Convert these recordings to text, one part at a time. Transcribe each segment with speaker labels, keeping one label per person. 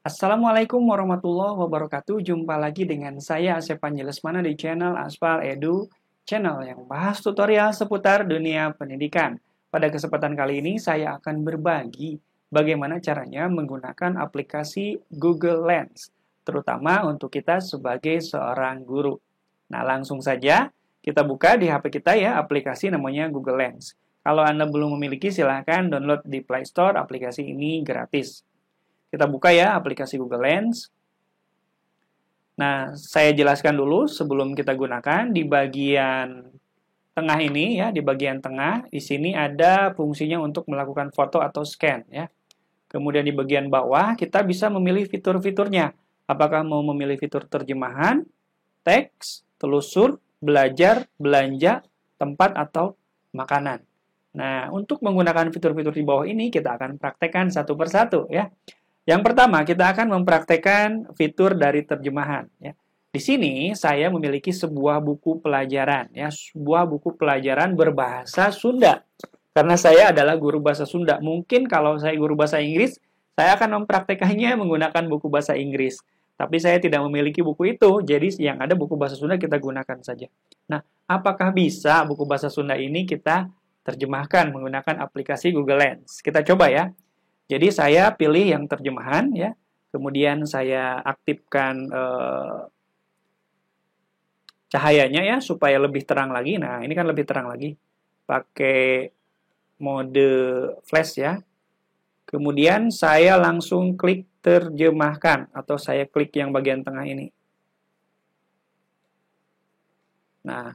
Speaker 1: Assalamualaikum warahmatullahi wabarakatuh. Jumpa lagi dengan saya Asep Lesmana di channel Aspal Edu, channel yang bahas tutorial seputar dunia pendidikan. Pada kesempatan kali ini saya akan berbagi bagaimana caranya menggunakan aplikasi Google Lens, terutama untuk kita sebagai seorang guru. Nah, langsung saja kita buka di HP kita ya aplikasi namanya Google Lens. Kalau Anda belum memiliki silahkan download di Play Store, aplikasi ini gratis. Kita buka ya aplikasi Google Lens. Nah, saya jelaskan dulu sebelum kita gunakan di bagian tengah ini ya, di bagian tengah di sini ada fungsinya untuk melakukan foto atau scan ya. Kemudian di bagian bawah kita bisa memilih fitur-fiturnya. Apakah mau memilih fitur terjemahan, teks, telusur, belajar, belanja, tempat atau makanan. Nah, untuk menggunakan fitur-fitur di bawah ini kita akan praktekkan satu persatu ya. Yang pertama, kita akan mempraktekkan fitur dari terjemahan. Ya. Di sini saya memiliki sebuah buku pelajaran, ya, sebuah buku pelajaran berbahasa Sunda. Karena saya adalah guru bahasa Sunda. Mungkin kalau saya guru bahasa Inggris, saya akan mempraktekannya menggunakan buku bahasa Inggris. Tapi saya tidak memiliki buku itu, jadi yang ada buku bahasa Sunda kita gunakan saja. Nah, apakah bisa buku bahasa Sunda ini kita terjemahkan menggunakan aplikasi Google Lens? Kita coba ya. Jadi saya pilih yang terjemahan ya, kemudian saya aktifkan cahayanya ya supaya lebih terang lagi. Nah ini kan lebih terang lagi, pakai mode flash ya. Kemudian saya langsung klik terjemahkan atau saya klik yang bagian tengah ini. Nah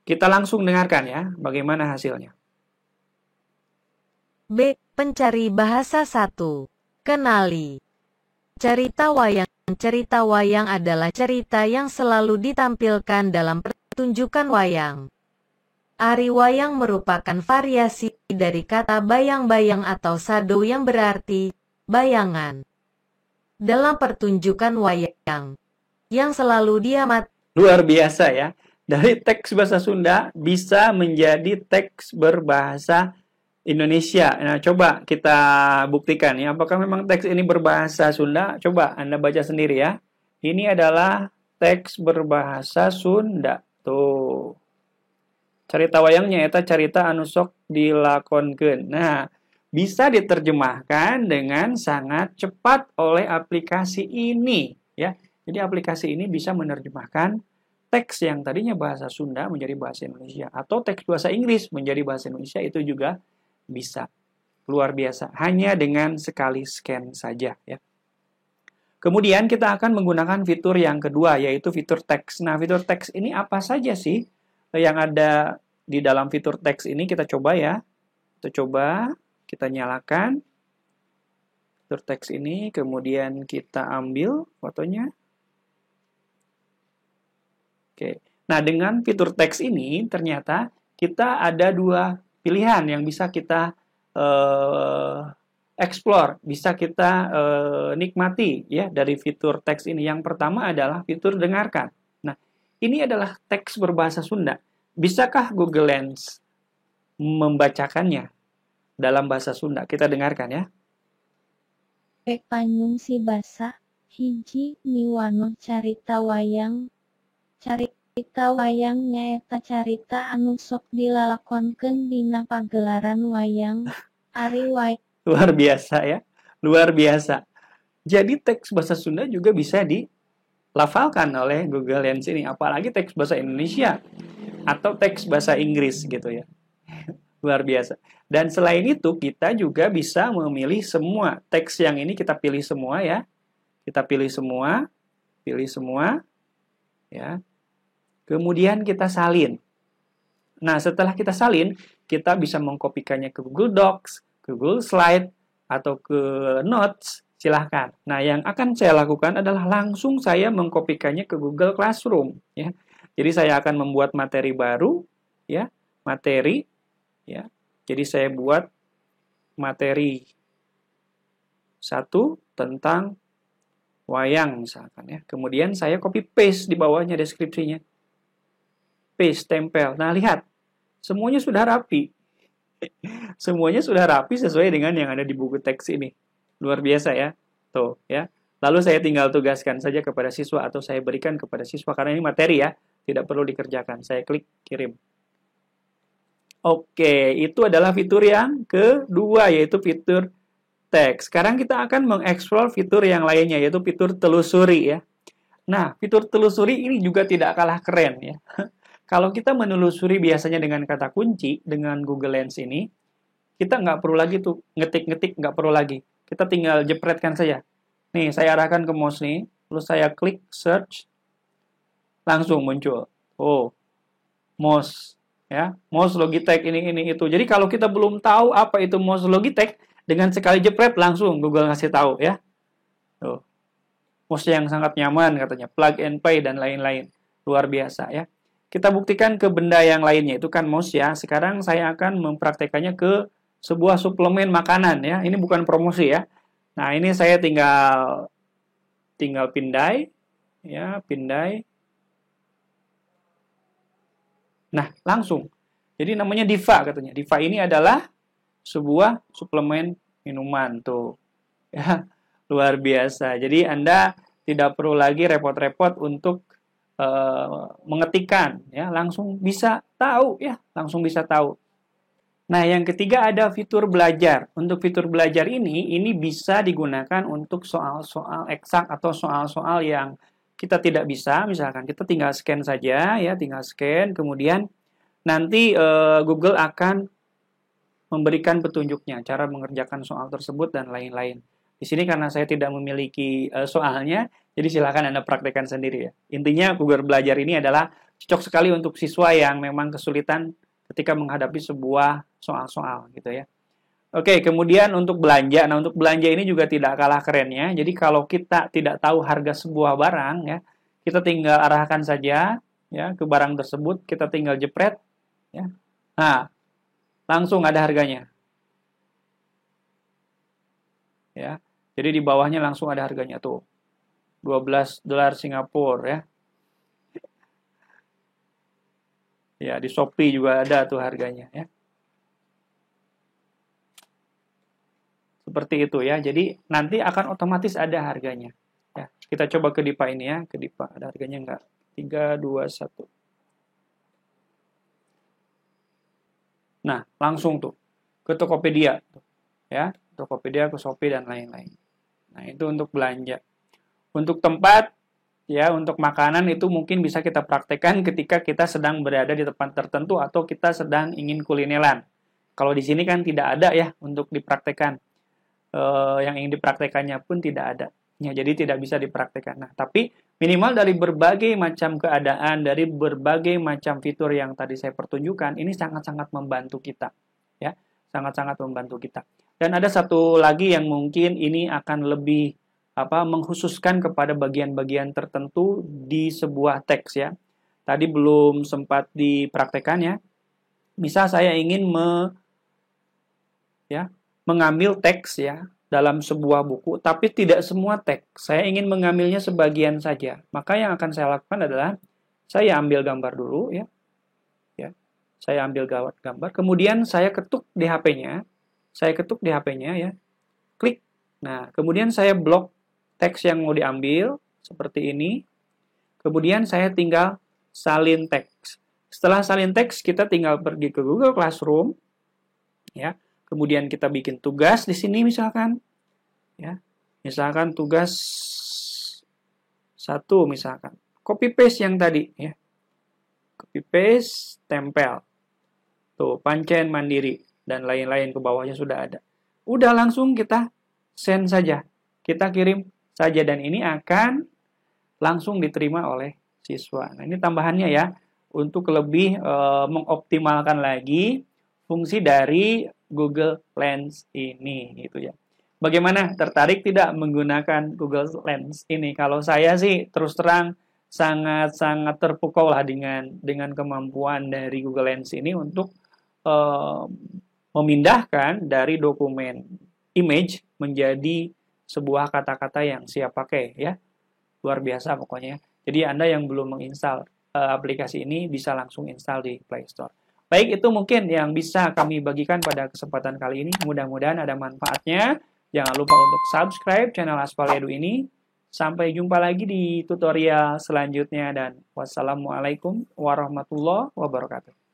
Speaker 1: kita langsung dengarkan ya bagaimana hasilnya.
Speaker 2: B. Pencari bahasa 1. Kenali. Cerita wayang. Cerita wayang adalah cerita yang selalu ditampilkan dalam pertunjukan wayang. Ari wayang merupakan variasi dari kata bayang-bayang atau sado yang berarti bayangan. Dalam pertunjukan wayang, yang selalu diamati.
Speaker 1: Luar biasa ya. Dari teks bahasa Sunda bisa menjadi teks berbahasa Indonesia. Nah, coba kita buktikan ya, apakah memang teks ini berbahasa Sunda? Coba Anda baca sendiri ya. Ini adalah teks berbahasa Sunda. Tuh. Carita wayangnya eta carita anu sok dilakonkeun. Nah, bisa diterjemahkan dengan sangat cepat oleh aplikasi ini ya. Jadi aplikasi ini bisa menerjemahkan teks yang tadinya bahasa Sunda menjadi bahasa Indonesia atau teks bahasa Inggris menjadi bahasa Indonesia, itu juga bisa. Luar biasa. Hanya dengan sekali scan saja ya. Kemudian kita akan menggunakan fitur yang kedua, yaitu fitur teks. Nah, fitur teks ini apa saja sih yang ada di dalam fitur teks ini? Kita coba ya. Kita coba, kita nyalakan fitur teks ini, kemudian kita ambil fotonya. Oke. Nah, dengan fitur teks ini ternyata kita ada dua pilihan yang bisa kita explore, bisa kita nikmati ya dari fitur teks ini. Yang pertama adalah fitur dengarkan. Nah, ini adalah teks berbahasa Sunda. Bisakah Google Lens membacakannya dalam bahasa Sunda? Kita dengarkan ya.
Speaker 3: Panyung si basa, hiji miwano carita wayang. Carita wayang nyaeta carita anu sok dilalakonkeun dina pagelaran wayang. Ari wayang.
Speaker 1: Luar biasa ya. Luar biasa. Jadi teks bahasa Sunda juga bisa dilafalkan oleh Google Lens ini. Apalagi teks bahasa Indonesia atau teks bahasa Inggris gitu ya. Luar biasa. Dan selain itu kita juga bisa memilih semua. Teks yang ini kita pilih semua ya. Kita pilih semua. Pilih semua. Ya. Kemudian kita salin. Nah, setelah kita salin, kita bisa mengkopikannya ke Google Docs, ke Google Slide, atau ke Notes, silahkan. Nah, yang akan saya lakukan adalah langsung saya mengkopikannya ke Google Classroom. Ya. Jadi saya akan membuat materi baru, ya, materi, ya. Jadi saya buat materi 1 tentang wayang misalkan ya. Kemudian saya copy paste di bawahnya deskripsinya. Paste, tempel. Nah, lihat. Semuanya sudah rapi. Semuanya sudah rapi sesuai dengan yang ada di buku teks ini. Luar biasa ya. Tuh, ya. Lalu saya tinggal tugaskan saja kepada siswa atau saya berikan kepada siswa karena ini materi ya, tidak perlu dikerjakan. Saya klik kirim. Oke, itu adalah fitur yang kedua yaitu fitur teks. Sekarang kita akan mengeksplor fitur yang lainnya yaitu fitur telusuri ya. Nah, fitur telusuri ini juga tidak kalah keren ya. Kalau kita menelusuri biasanya dengan kata kunci dengan Google Lens ini, kita nggak perlu lagi tuh ngetik-ngetik, nggak perlu lagi. Kita tinggal jepretkan saja. Nih, saya arahkan ke mouse nih, lalu saya klik search, langsung muncul. Oh, mouse, ya, mouse Logitech ini itu. Jadi kalau kita belum tahu apa itu mouse Logitech, dengan sekali jepret langsung Google ngasih tahu ya. Tuh, mouse yang sangat nyaman katanya, plug and play dan lain-lain, luar biasa ya. Kita buktikan ke benda yang lainnya itu kan mouse ya. Sekarang saya akan mempraktekannya ke sebuah suplemen makanan ya. Ini bukan promosi ya. Nah, ini saya tinggal pindai ya, pindai. Nah, langsung. Jadi namanya Diva katanya. Diva ini adalah sebuah suplemen minuman tuh. Ya, luar biasa. Jadi Anda tidak perlu lagi repot-repot untuk mengetikkan ya, langsung bisa tahu ya, langsung bisa tahu. Nah, yang ketiga ada fitur belajar. Untuk fitur belajar ini bisa digunakan untuk soal-soal eksak atau soal-soal yang kita tidak bisa. Misalkan kita tinggal scan saja, ya, tinggal scan, kemudian nanti Google akan memberikan petunjuknya, cara mengerjakan soal tersebut dan lain-lain. Di sini karena saya tidak memiliki soalnya, jadi silakan Anda praktekkan sendiri ya. Intinya Google Belajar ini adalah cocok sekali untuk siswa yang memang kesulitan ketika menghadapi sebuah soal-soal gitu ya. Oke, kemudian untuk belanja. Nah, untuk belanja ini juga tidak kalah kerennya. Jadi kalau kita tidak tahu harga sebuah barang ya, kita tinggal arahkan saja ya ke barang tersebut, kita tinggal jepret ya. Nah, langsung ada harganya. Ya. Jadi di bawahnya langsung ada harganya tuh. $12 Singapura ya. Ya, di Shopee juga ada tuh harganya ya. Seperti itu ya. Jadi nanti akan otomatis ada harganya. Ya, kita coba ke Dipa ini ya, ke Dipa ada harganya enggak? 3, 2, 1. Nah, langsung tuh ke Tokopedia ya, Tokopedia, ke Shopee dan lain-lain. Nah, itu untuk belanja. Untuk tempat ya, untuk makanan itu mungkin bisa kita praktekkan ketika kita sedang berada di tempat tertentu atau kita sedang ingin kulineran. Kalau di sini kan tidak ada ya untuk dipraktekkan. Yang ingin dipraktekannya pun tidak ada. Ya, jadi tidak bisa dipraktekkan. Nah, tapi minimal dari berbagai macam keadaan, dari berbagai macam fitur yang tadi saya pertunjukkan, ini sangat-sangat membantu kita. Ya, sangat-sangat membantu kita. Dan ada satu lagi yang mungkin ini akan lebih mengkhususkan kepada bagian-bagian tertentu di sebuah teks ya. Tadi belum sempat dipraktekkan ya. Misal saya ingin mengambil teks ya dalam sebuah buku, tapi tidak semua teks. Saya ingin mengambilnya sebagian saja. Maka yang akan saya lakukan adalah saya ambil gambar dulu ya. Ya. Saya ambil gambar, kemudian saya ketuk di HP-nya. Saya ketuk di HP-nya ya. Klik. Nah, kemudian saya blok teks yang mau diambil seperti ini. Kemudian saya tinggal salin teks. Setelah salin teks, kita tinggal pergi ke Google Classroom ya. Kemudian kita bikin tugas di sini misalkan ya. Misalkan tugas 1 misalkan. Copy paste yang tadi ya. Copy paste, tempel. Tuh, pancen mandiri dan lain-lain ke bawahnya sudah ada. Udah langsung kita send saja. Kita kirim saja dan ini akan langsung diterima oleh siswa. Nah, ini tambahannya ya untuk lebih mengoptimalkan lagi fungsi dari Google Lens ini gitu ya. Bagaimana, tertarik tidak menggunakan Google Lens ini? Kalau saya sih terus terang sangat-sangat terpukau lah dengan kemampuan dari Google Lens ini untuk memindahkan dari dokumen image menjadi sebuah kata-kata yang siap pakai ya. Luar biasa pokoknya. Jadi Anda yang belum menginstal aplikasi ini bisa langsung install di Play Store. Baik, itu mungkin yang bisa kami bagikan pada kesempatan kali ini. Mudah-mudahan ada manfaatnya. Jangan lupa untuk subscribe channel Aspal Edu ini. Sampai jumpa lagi di tutorial selanjutnya dan wassalamualaikum warahmatullahi wabarakatuh.